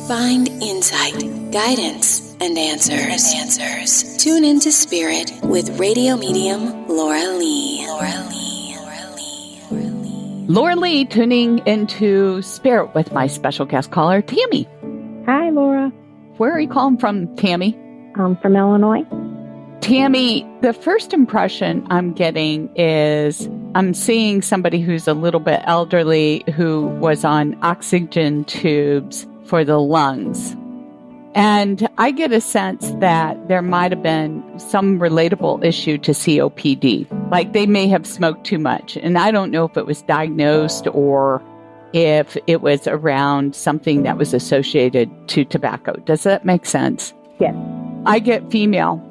Find insight, guidance, and answers. Tune into Spirit with radio medium Laura Lee. Laura Lee tuning into Spirit with my special guest caller, Tammy. Hi, Laura. Where are you calling from, Tammy? I'm from Illinois. Tammy, the first impression I'm getting is I'm seeing somebody who's a little bit elderly who was on oxygen tubes for the lungs. And I get a sense that there might have been some relatable issue to COPD. Like they may have smoked too much. And I don't know if it was diagnosed or if it was around something that was associated to tobacco. Does that make sense? Yes. I get female.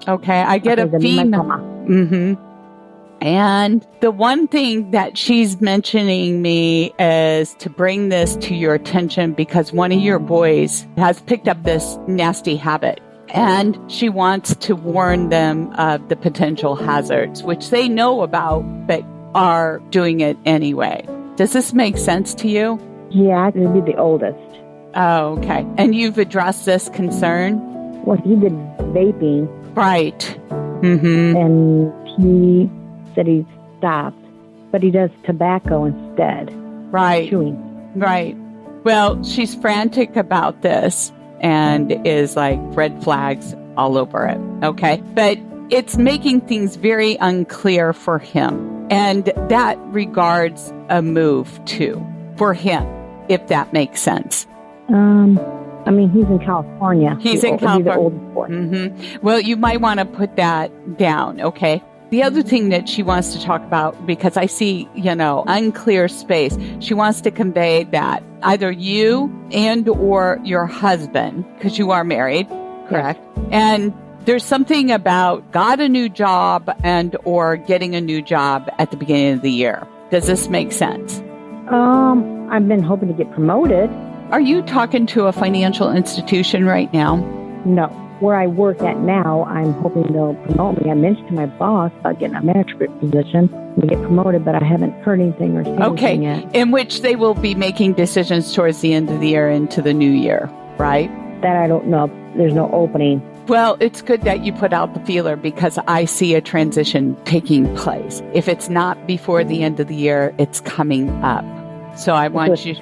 Okay. I get a female. Mm-hmm. And the one thing that she's mentioning me is to bring this to your attention because one of your boys has picked up this nasty habit and she wants to warn them of the potential hazards, which they know about, but are doing it anyway. Does this make sense to you? Yeah, it would be the oldest. Oh, okay. And you've addressed this concern? Well, he did vaping. Right. Mm-hmm. And he said he stopped, but he does tobacco instead. Right. Chewing. Right. Well, she's frantic about this and is like red flags all over it. Okay. But it's making things very unclear for him. And that regards a move too for him, if that makes sense. I mean, he's in California. He's in California. He's the oldest boy. Mm-hmm. Well, you might want to put that down. Okay. The other thing that she wants to talk about, because I see, unclear space, she wants to convey that either you and or your husband, because you are married, correct? Yes. And there's something about got a new job and or getting a new job at the beginning of the year. Does this make sense? I've been hoping to get promoted. Are you talking to a financial institution right now? No. Where I work at now, I'm hoping they'll promote me. I mentioned to my boss about getting a management position to get promoted, but I haven't heard anything or seen anything yet. In which they will be making decisions towards the end of the year into the new year, right? That I don't know. There's no opening. Well, it's good that you put out the feeler because I see a transition taking place. If it's not before the end of the year, it's coming up. So I want you...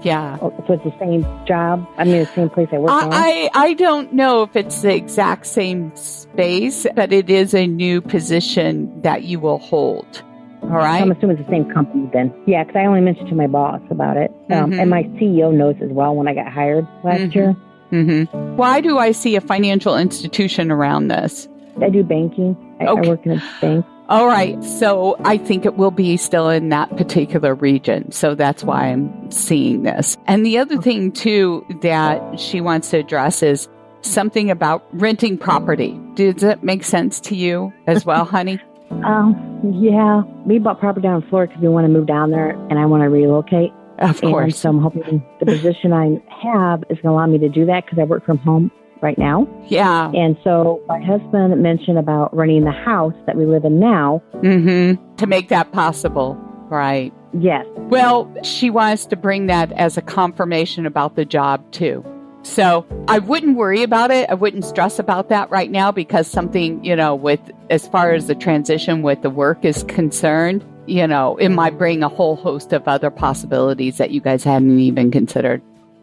Yeah. So it's the same job? I mean, the same place I work now? I don't know if it's the exact same space, but it is a new position that you will hold. All right? I'm assuming it's the same company then. Yeah, because I only mentioned to my boss about it. And my CEO knows as well when I got hired last year. Mm-hmm. Why do I see a financial institution around this? I do banking. I work in a bank. All right. So I think it will be still in that particular region. So that's why I'm seeing this. And the other thing, too, that she wants to address is something about renting property. Does that make sense to you as well, honey? Yeah. We bought property down in Florida because we want to move down there and I want to relocate. Of course. And so I'm hoping the position I have is going to allow me to do that because I work from home right now. Yeah. And so my husband mentioned about renting the house that we live in now. Mm-hmm. To make that possible. Right. Yes. Well, she wants to bring that as a confirmation about the job too. So I wouldn't worry about it. I wouldn't stress about that right now because something, with as far as the transition with the work is concerned, it might bring a whole host of other possibilities that you guys hadn't even considered.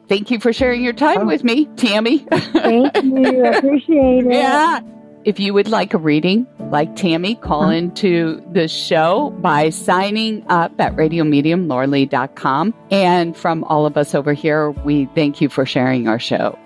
Thank you for sharing your time with me, Tammy. Thank you. I appreciate it. Yeah. If you would like a reading like Tammy, call into the show by signing up at radiomediumlauralee.com. And from all of us over here, we thank you for sharing our show.